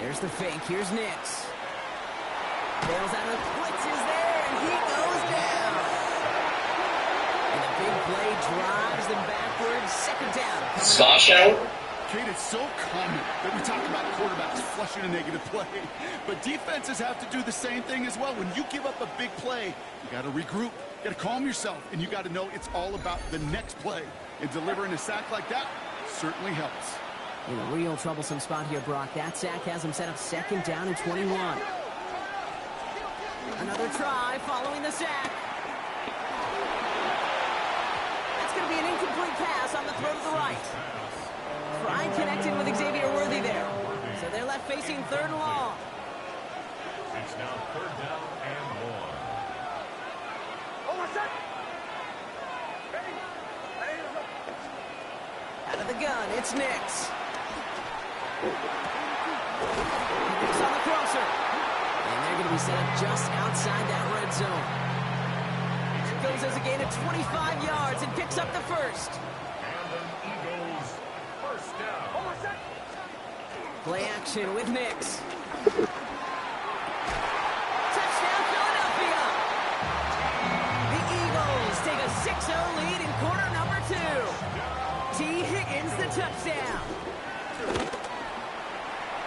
There's the fake. Here's Nix. Bails out of the blitz is there, and he goes down. And the big play drives them backwards. Second down. Sasha? Kate, it's so common that we talk about quarterbacks flushing a negative play, but defenses have to do the same thing as well. When you give up a big play, you got to regroup, you got to calm yourself, and you got to know it's all about the next play. And delivering a sack like that certainly helps. In a real troublesome spot here, Brock. That sack has him set up second down and 21. Another try following the sack. That's going to be the pass on the throw to the right. Tried connecting with Xavier Worthy there. So they're left facing 3rd and long. It's now 3rd down and 1. Out of the gun, it's Nix. Nix on the crosser. And they're going to be set up just outside that red zone. It goes as a gain of 25 yards and picks up the first. And an Eagles first down. Play action with Nix. Touchdown, Philadelphia! The Eagles take a 6-0 lead in quarter number 2. T. Higgins, the touchdown.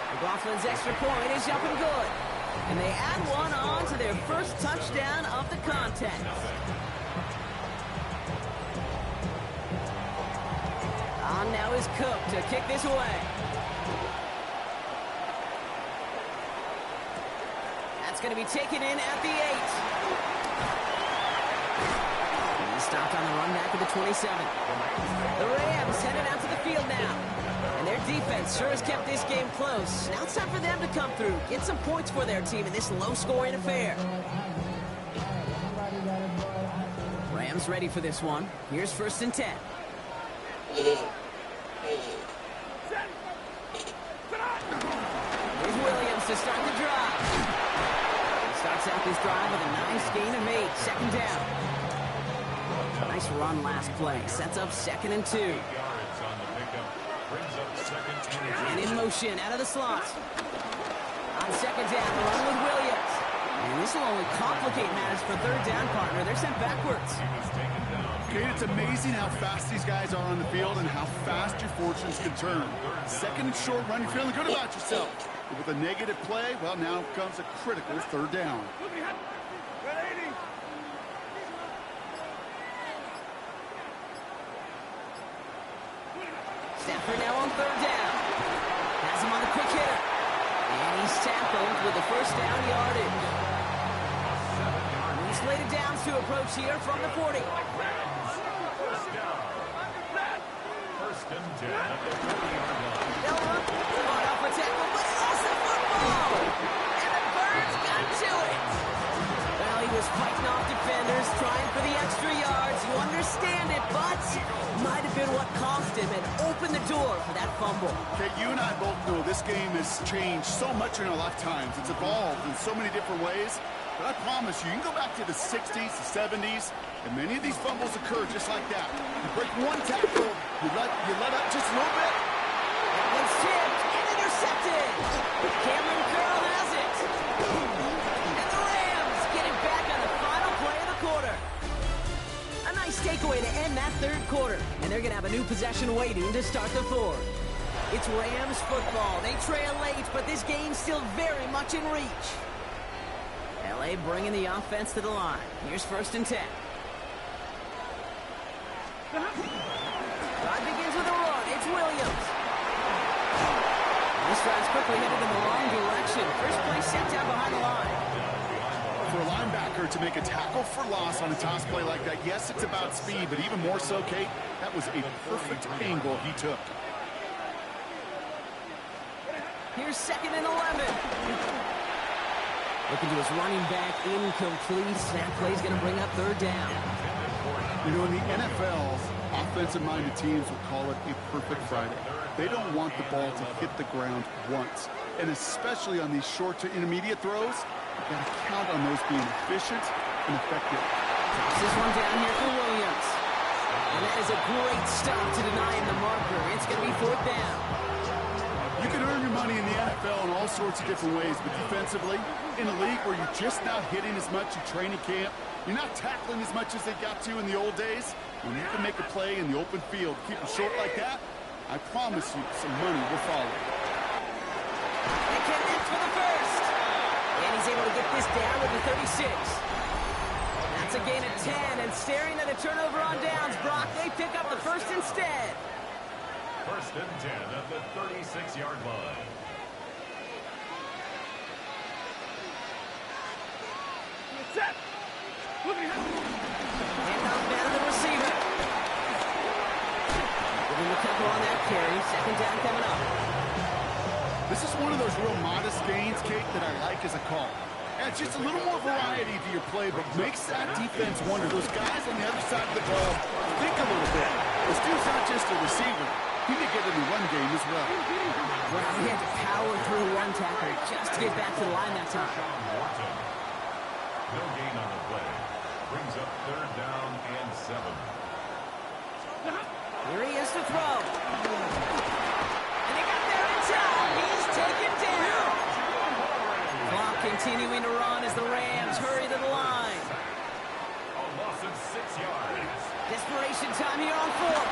McLaughlin's extra point is up and good. And they add one on to their first touchdown of the contest. On now is Cook to kick this away. That's going to be taken in at the 8. He's stopped on the run back at the 27. The Rams headed out to the field now. And their defense sure has kept this game close. Now it's time for them to come through, get some points for their team in this low-scoring affair. Rams ready for this one. Here's 1st and 10. Here's Williams to start the drive. He starts out this drive with a nice gain of 8. 2nd down. Nice run last play. Sets up 2nd and 2. And in motion, out of the slot. On 2nd down, the run with Williams. And this will only complicate matters for 3rd down, partner. They're sent backwards. Okay, it's amazing how fast these guys are on the field and how fast your fortunes can turn. 2nd and short run, you're feeling good about yourself. But with a negative play, well, now comes a critical 3rd down. Stafford now on 3rd down. Has him on the quick hitter. And he's tackled with the 1st down yardage. He's slated downs to approach here from the 40. First down. 1st and 10 at the 30-yard line. They'll run off a tackle, but he lost the football. And the Birds got to it. Well, he was fighting off defenders, trying for the extra yards. You understand it, but might have been what cost him and opened the door for that fumble. Okay, you and I both know this game has changed so much in our lifetimes. It's evolved in so many different ways. But I promise you, you can go back to the 60s, the 70s, and many of these fumbles occur just like that. You break one tackle, you let up just a little bit. That one's tipped and intercepted. Cameron Curl has it. And the Rams get it back on the final play of the quarter. A nice takeaway to end that 3rd quarter. And they're going to have a new possession waiting to start the 4th. It's Rams football. They trail late, but this game's still very much in reach. L.A. bringing the offense to the line. Here's 1st and 10. Drive begins with a run. It's Williams. This drive's quickly headed in the wrong direction. First play set down behind the line. For a linebacker to make a tackle for loss on a toss play like that, yes, it's about speed, but even more so, Kate, that was a perfect angle he took. Here's 2nd and 11. Looking to his running back, incomplete. Snap play's going to bring up 3rd down. You know, in the NFL, offensive-minded teams will call it a perfect Friday. They don't want the ball to hit the ground once. And especially on these short to intermediate throws, you've got to count on those being efficient and effective. Drops this one down here for Williams. And that is a great stop to deny him the marker. It's going to be 4th down. You can earn your money in the NFL in all sorts of different ways, but defensively, in a league where you're just not hitting as much in training camp, you're not tackling as much as they got to in the old days, when you can make a play in the open field, keep it short like that, I promise you some money will follow. They connect for the first. And he's able to get this down with the 36. That's a gain of 10, and staring at a turnover on downs, Brock, they pick up the first instead. 1st and 10 at the 36-yard line. Hand off down to the receiver. on that carry. Second down coming up. This is one of those real modest gains, Kate, that I like as a call. Adds just a little more variety to your play, but makes that defense wonder. Those guys on the other side of the ball think a little bit. This dude's not just a receiver. He may get in the run game as well. Well, he had to power through one tackle just to get back to the line that time. No gain on the play. Brings up third down and 7. Here he is to throw. And he got there in time. He's taken down. Clock continuing to run as the Rams hurry to the line. A loss of 6 yards. Desperation time here on 4th.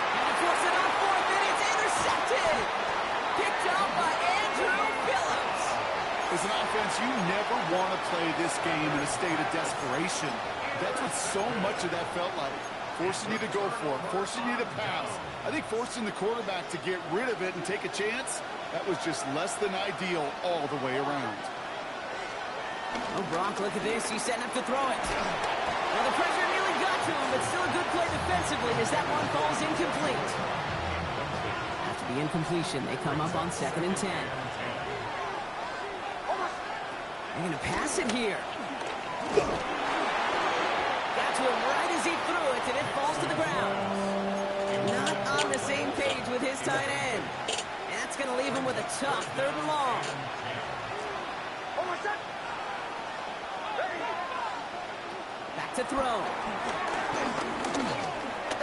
And he puts it on 4th, and it's intercepted. Picked up by Andrew Phillips. As an offense, you never want to play this game in a state of desperation. That's what so much of that felt like. Forcing you to go for it, forcing you to pass. I think forcing the quarterback to get rid of it and take a chance, that was just less than ideal all the way around. Oh, Brock, look at this. He's setting up to throw it. Well, the pressure nearly got to him, but still a good play defensively as that one falls incomplete. After the incompletion, they come up on 2nd and 10. They're going to pass it here. Got to him right as he threw it, and it falls to the ground. Not on the same page with his tight end. That's going to leave him with a tough 3rd and long. Back to throw.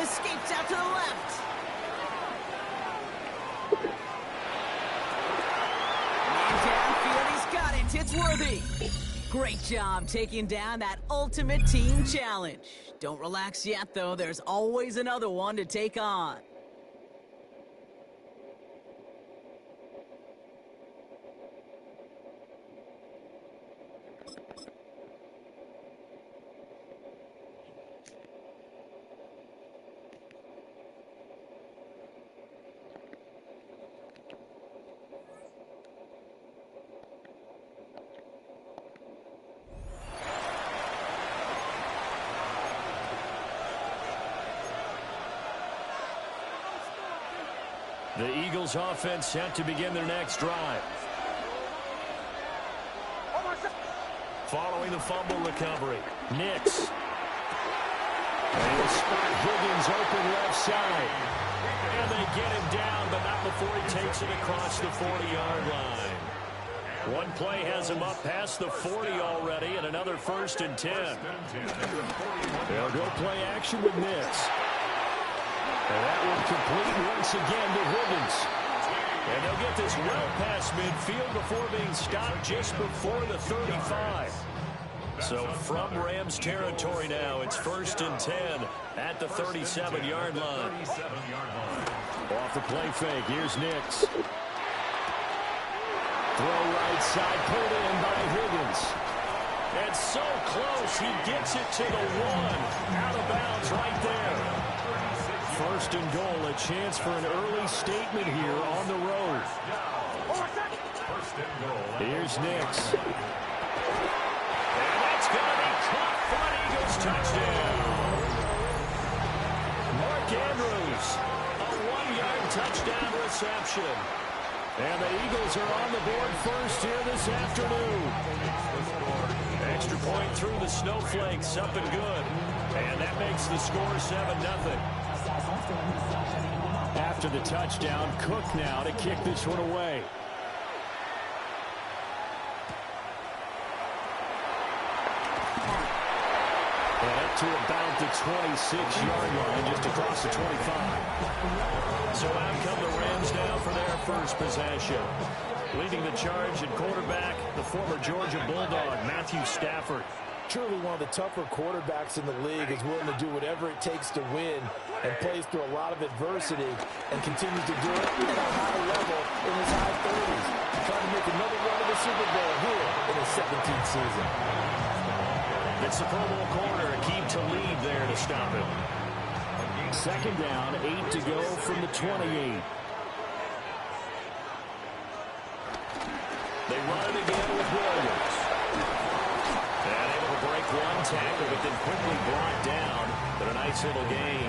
Escapes out to the left. Man downfield, he's got it. It's Worthy. Great job taking down that ultimate team challenge. Don't relax yet, though. There's always another one to take on. The Eagles offense set to begin their next drive. Following the fumble recovery, Nix. And he'll spot Higgins open left side. And they get him down, but not before he takes it across the 40-yard line. One play has him up past the 40 already, and another 1st and 10. They'll go play action with Nix. And that will complete once again to Higgins. And they'll get this well past midfield before being stopped just before the 35. So from Rams territory now, it's 1st and 10 at the 37-yard line. Off the play fake, here's Nix. Throw right side, pulled in by Higgins. And so close, he gets it to the 1. Out of bounds right there. 1st and goal, a chance for an early statement here on the road. Here's Nix. And that's going to be caught for an Eagles touchdown. Mark Andrews, a 1-yard touchdown reception. And the Eagles are on the board first here this afternoon. Extra point through the snowflakes, up and good. And that makes the score 7-0. After the touchdown, Cook now to kick this one away. And up to about the 26-yard line, just across the 25. So out come the Rams now for their first possession. Leading the charge at quarterback, the former Georgia Bulldog, Matthew Stafford. Truly one of the tougher quarterbacks in the league, is willing to do whatever it takes to win and plays through a lot of adversity and continues to do it at a high level in his high 30s. Trying to make another run to the Super Bowl here in his 17th season. It's the Pro Bowl corner, Akeem Talib there to stop him. 2nd down, 8 to go from the 28. They run it again with Williams. And able to break one tackle, but then quickly brought down. But a nice little gain.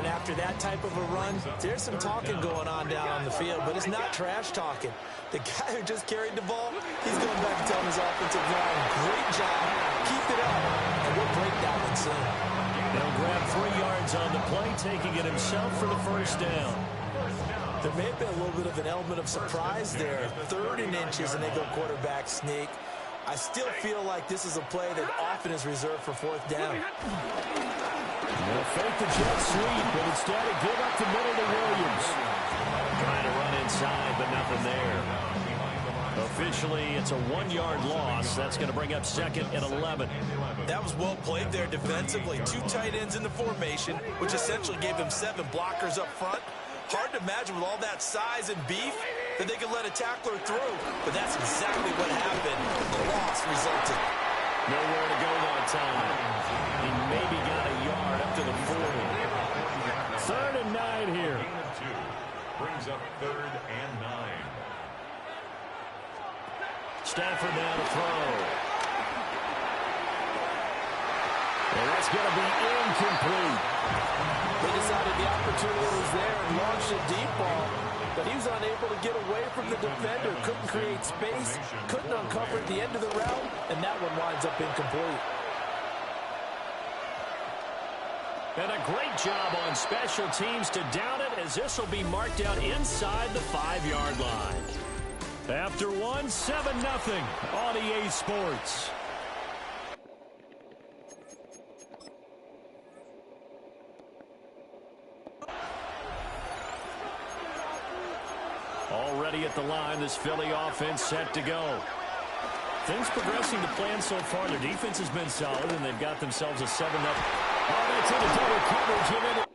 and after that type of a run, there's some talking going on down on the field, but it's not trash talking. The guy who just carried the ball, he's going back and telling his offensive line, great job, keep it up, and we'll break that one soon. He'll grab 3 yards on the play, taking it himself for the first down. There may have been a little bit of an element of surprise there. 3rd and inches, and they go quarterback sneak. I still feel like this is a play that often is reserved for 4th down. They'll fake the jet sweep, but instead of give up the middle to Williams. Trying to run inside, but nothing there. Officially, it's a 1-yard loss. That's going to bring up 2nd and 11. That was well played there defensively. 2 tight ends in the formation, which essentially gave him 7 blockers up front. Hard to imagine with all that size and beef that they could let a tackler through. But that's exactly what happened. The loss resulted. Nowhere to go that time. He maybe got a yard up to the 40. 3rd and 9 here. Brings up 3rd and 9. Stafford now to throw. And that's going to be incomplete. They decided the opportunity was there and launched a deep ball, but he was unable to get away from the defender, couldn't create space, couldn't uncover at the end of the route, and that one winds up incomplete. And a great job on special teams to down it, as this will be marked out inside the 5-yard line. After 1, 7-0 on EA Sports. Already at the line, this Philly offense set to go. Things progressing to plan so far. Their defense has been solid, and they've got themselves a 7-0. Oh, that's into double coverage.